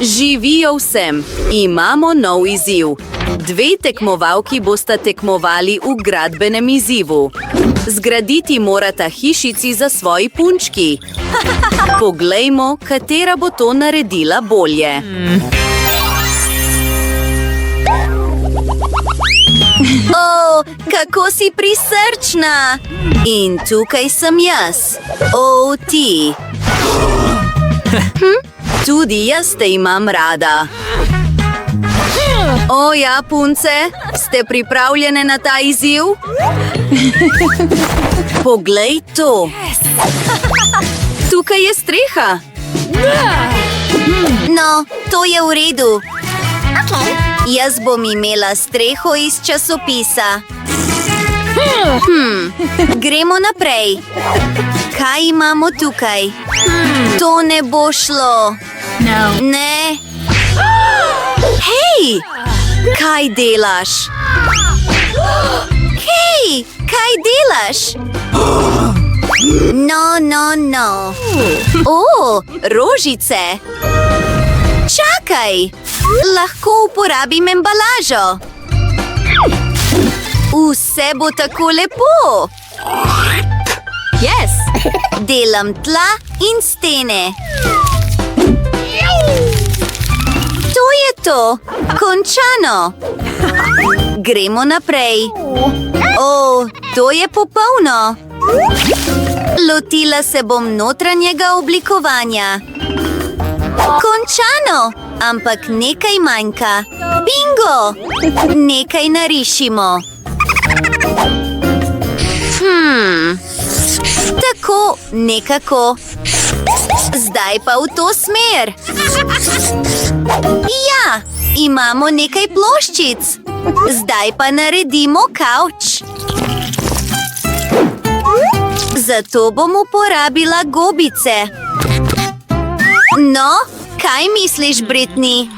Živijo vsem, imamo nov izziv. Dve tekmovalki bosta tekmovali v gradbenem izzivu. Zgraditi morata hišici za svoji punčki. Poglejmo, katera bo to naredila bolje. O, kako si prisrčna! In tukaj sem jaz. O, ti. Tudi jaz te imam rada. O, ja, punce, ste pripravljene na ta izziv? Poglej to. Tukaj je streha. No, to je v redu. Jaz bom imela streho iz časopisa. Gremo naprej. Kaj imamo tukaj? To ne bo šlo. Ne. Hej! Kaj delaš? Hej! Kaj delaš? No. O, rožice! Čakaj! Lahko uporabim embalažo. Vse bo tako lepo. Delam tla in stene. To je to. Končano. Gremo naprej. O, to je popolno. Lotila se bom notranjega oblikovanja. Končano, ampak nekaj manjka. Bingo! Nekaj narišimo. Tako, nekako. Zdaj pa v to smer. Ja, imamo nekaj ploščic. Zdaj pa naredimo kavč. Zato bom uporabila gobice. No, kaj misliš, Britney?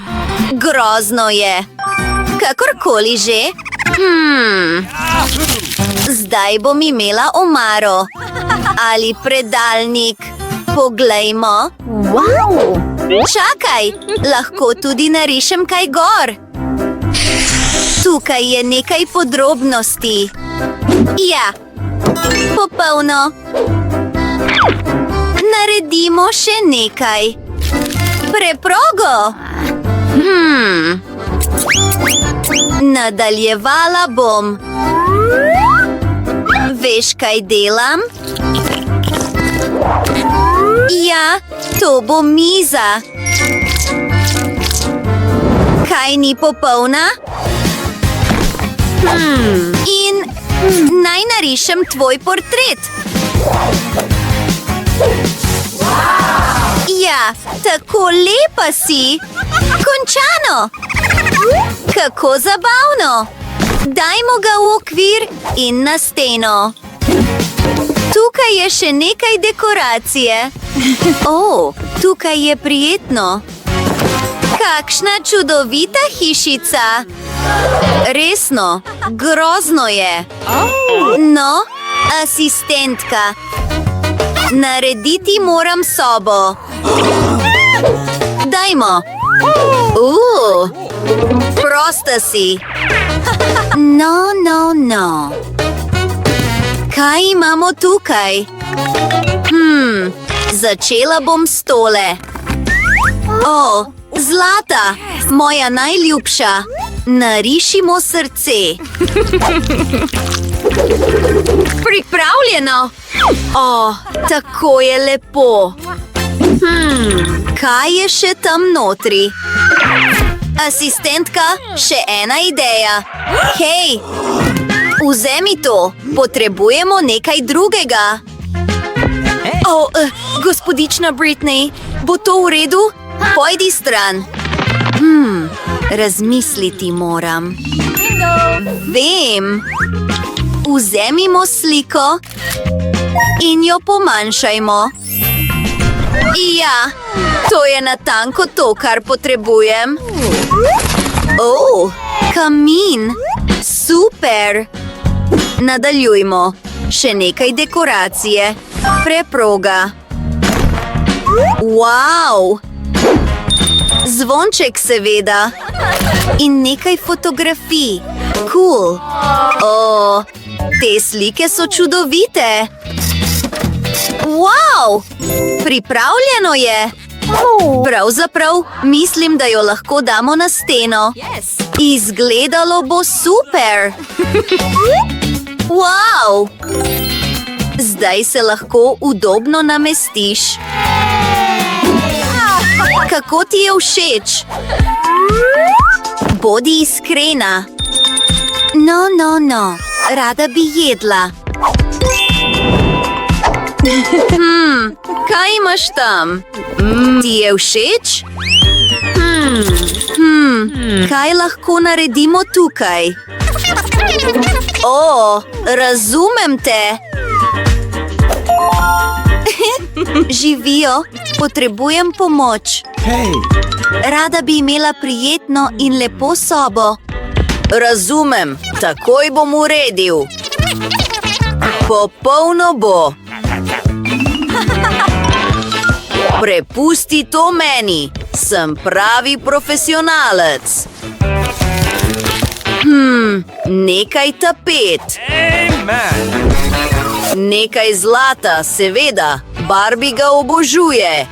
Grozno je. Kakorkoli že. Zdaj bom imela omaro. Ali predalnik. Poglejmo. Čakaj, lahko tudi narišem kaj gor. Tukaj je nekaj podrobnosti. Ja, popolno. Naredimo še nekaj. Preprogo. Nadaljevala bom. Veš, kaj delam? Ja, to bo miza. Kaj ni popolna? In naj narišem tvoj portret. Ja, tako lepa si. Končano. Kako zabavno. Dajmo ga v okvir in na steno. Tukaj je še nekaj dekoracije. O, tukaj je prijetno. Kakšna čudovita hišica. Resno, grozno je. No, asistentka. Narediti moram sobo. Dajmo. Prosta si. No. Kaj imamo tukaj? Začela bom s tole. O, zlata, moja najljubša. Narišimo srce. Pripravljeno. O, tako je lepo. Kaj je še tam notri? Asistentka, še ena ideja. Hej, vzemi to. Potrebujemo nekaj drugega. O, gospodična Britney, bo to v redu? Pojdi stran. Razmisliti moram. Vem. Vzemimo sliko in jo pomanjšajmo. Ja, to je natanko to, kar potrebujem. O, kamin. Super. Nadaljujmo. Še nekaj dekoracije. Preproga. Wow! Zvonček seveda. In nekaj fotografij. Cool. O, te slike so čudovite. Wow! Pripravljeno je. Pravzaprav mislim, da jo lahko damo na steno. Izgledalo bo super. Wow! Zdaj se lahko udobno namestiš. Kako ti je všeč? Bodi iskrena. No. Rada bi jedla. Kaj imaš tam? Ti je všeč? Kaj lahko naredimo tukaj? O, razumem te. Živijo, potrebujem pomoč. Rada bi imela prijetno in lepo sobo. Razumem, takoj bom uredil. Popolno bo. Prepusti to meni, sem pravi profesionalec. Nekaj tapet. Nekaj zlata, seveda, Barbie ga obožuje.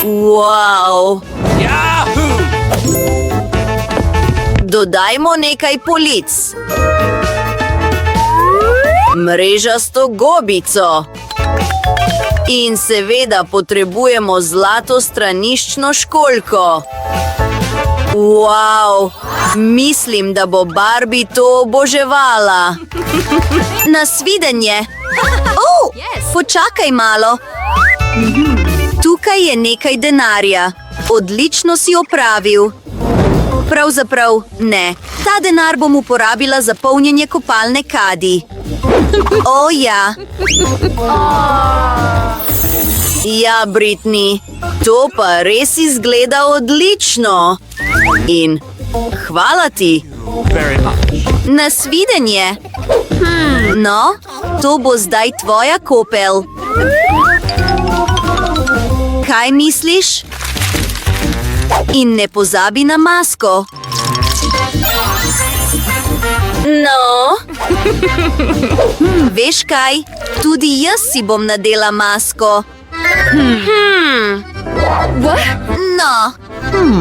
Wow! Dodajmo nekaj polic. Mrežasto gobico. In seveda potrebujemo zlato straniščno školjko. Wow! Mislim, da bo Barbie to oboževala. Nasvidenje. Počakaj malo. Tukaj je nekaj denarja. Odlično si opravil. Pravzaprav ne. Ta denar bom uporabila za polnjenje kopalne kadi. O ja. Ja, Britney, to pa res izgleda odlično. In hvala ti. Nasvidenje. No, to bo zdaj tvoja kopel. Kaj misliš? In ne pozabi na masko. No. Veš kaj? Tudi jaz si bom nadela masko. No,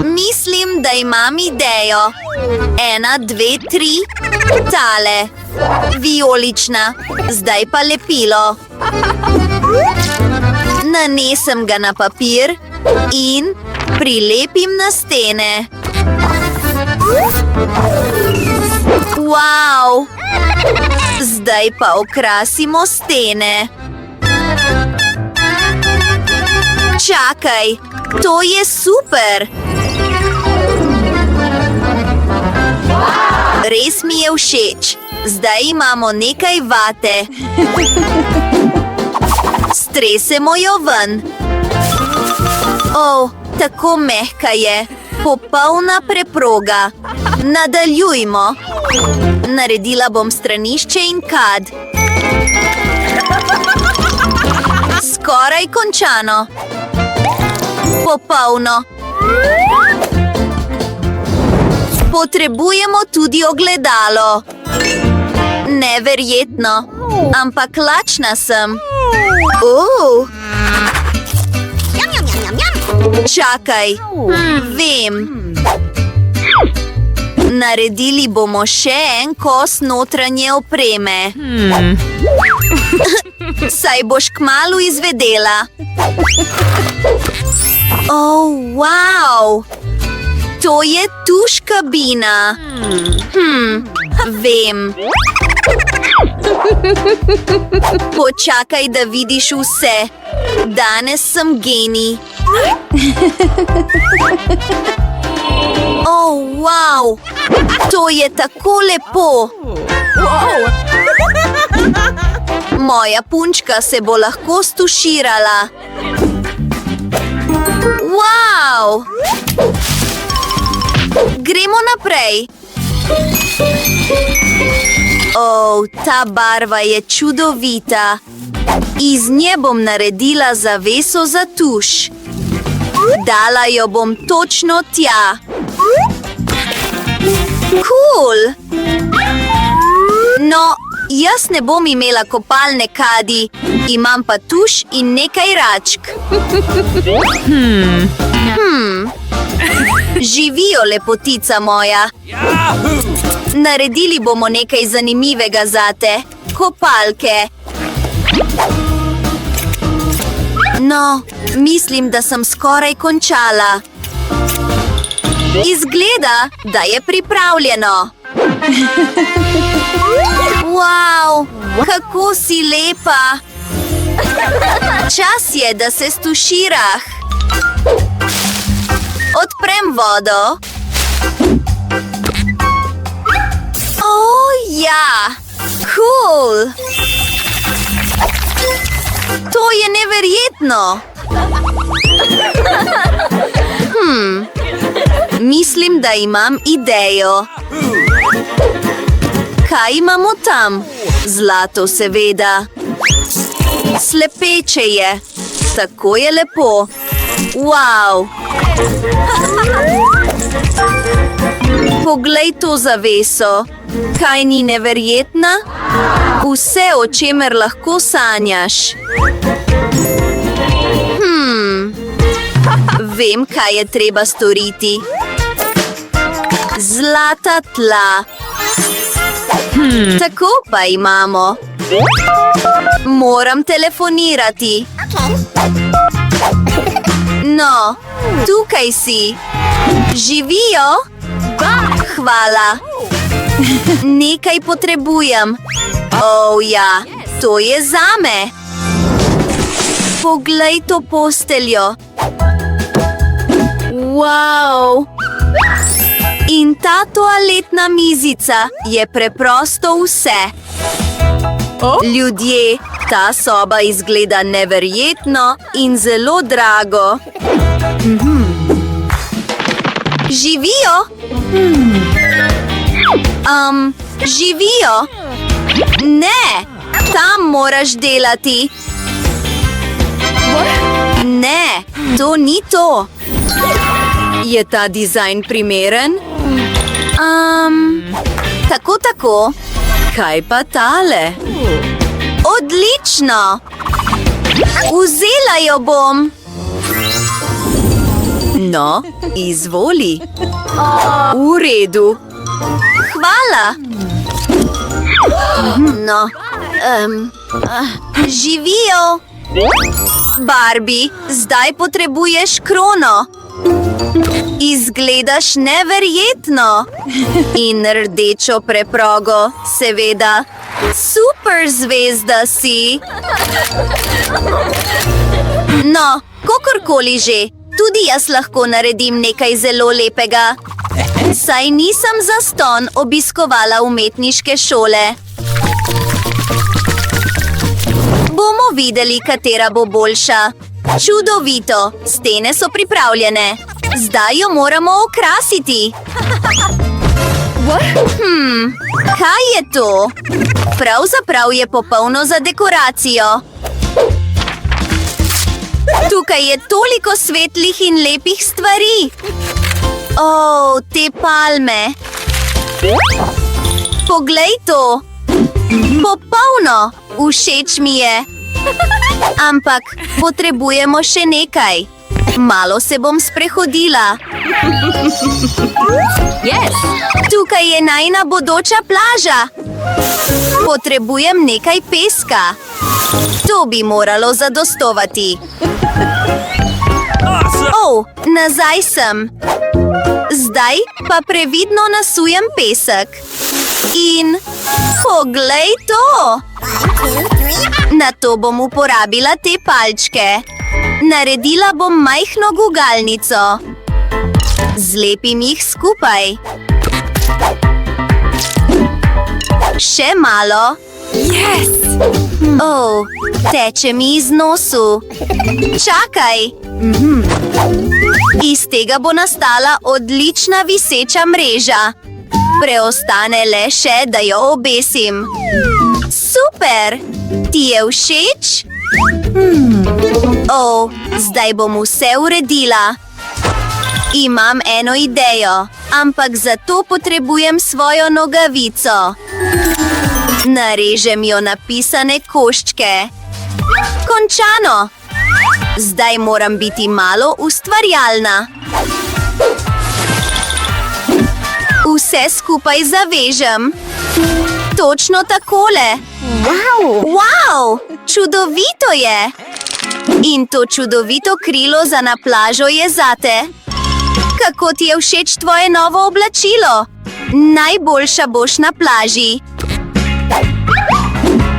mislim, da imam idejo. 1, 2, 3. Tale. Vijolična. Zdaj pa lepilo. Nanesem ga na papir in prilepim na stene. Wow! Zdaj pa okrasimo stene. Čakaj, to je super! Res mi je všeč. Zdaj imamo nekaj vate. Stresemo jo ven. O, tako mehka je. Popolna preproga. Nadaljujmo. Naredila bom stranišče in kad. Skoraj končano. Popolno. Potrebujemo tudi ogledalo. Neverjetno, ampak lačna sem. Čakaj, vem. Naredili bomo še en kos notranje opreme. Saj boš kmalu izvedela. Wow! To je tuš kabina. Vem. Počakaj, da vidiš vse. Danes sem genij. Wow! To je tako lepo. Moja punčka se bo lahko stuširala. Wow! Gremo naprej. Ta barva je čudovita. Iz nje bom naredila zaveso za tuš. Dala jo bom točno tja. Cool! No, jaz ne bom imela kopalne kadi, imam pa tuš in nekaj račk. Živijo, lepotica moja. Naredili bomo nekaj zanimivega zate. Kopalke. No, mislim, da sem skoraj končala. Izgleda, da je pripravljeno. Wow, kako si lepa. Čas je, da se stuširah. Odprem vodo. Ja, cool. To je neverjetno. Mislim, da imam idejo. Kaj imamo tam? Zlato, seveda. Slepeče je. Tako je lepo. Wow. Poglej to zaveso. Kaj ni neverjetna? Vse, o čemer lahko sanjaš. Vem, kaj je treba storiti. Zlata tla. Tako pa imamo. Moram telefonirati. No, tukaj si. Živijo? Hvala. Nekaj potrebujem. Ja, to je zame. Poglej to posteljo. Wow. In ta toaletna mizica je preprosto vse. Ljudje, ta soba izgleda neverjetno in zelo drago. Živijo? Živijo? Ne, tam moraš delati. Ne, to ni to. Je ta dizajn primeren? Tako. Kaj pa tale? Odlično! Vzela jo bom. No, izvoli. V redu. Hvala. No, živijo. Barbie, zdaj potrebuješ krono. Izgledaš neverjetno. In rdečo preprogo, seveda. Super zvezda si. No, kakorkoli že, tudi jaz lahko naredim nekaj zelo lepega. Saj nisem zastonj obiskovala umetniške šole. Bomo videli, katera bo boljša. Čudovito, stene so pripravljene. Zdaj jo moramo okrasiti. Kaj je to? Pravzaprav je popolno za dekoracijo. Tukaj je toliko svetlih in lepih stvari. Te palme. Poglej to. Popolno. Všeč mi je. Ampak potrebujemo še nekaj. Malo se bom sprehodila. Tukaj je najina bodoča plaža. Potrebujem nekaj peska. To bi moralo zadostovati. Nazaj sem. Zdaj pa previdno nasujem pesek. In poglej to. Na to bom uporabila te palčke. Naredila bom majhno gugalnico. Zlepim jih skupaj. Še malo. Teče mi iz nosu. Čakaj. Iz tega bo nastala odlična viseča mreža. Preostane le še, da jo obesim. Super! Ti je všeč? Zdaj bom vse uredila. Imam eno idejo, ampak za to potrebujem svojo nogavico. Narežem jo na pisane koščke. Končano! Zdaj moram biti malo ustvarjalna. Vse skupaj zavežem. Točno takole. Wow! Čudovito je! In to čudovito krilo za na plažo je zate. Kako ti je všeč tvoje novo oblačilo? Najboljša boš na plaži.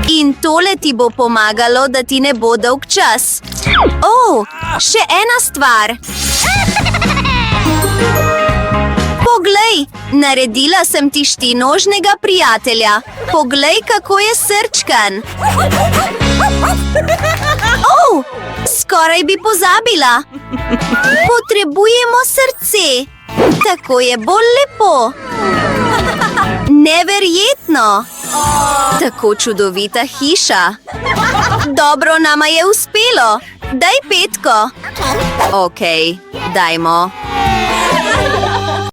In tole ti bo pomagalo, da ti ne bo dolg čas. Še ena stvar. Poglej, naredila sem ti štinožnega prijatelja. Poglej, kako je srčkan. Skoraj bi pozabila. Potrebujemo srce. Tako je bolj lepo. Neverjetno. Tako čudovita hiša. Dobro nama je uspelo. Daj petko. Okej, dajmo.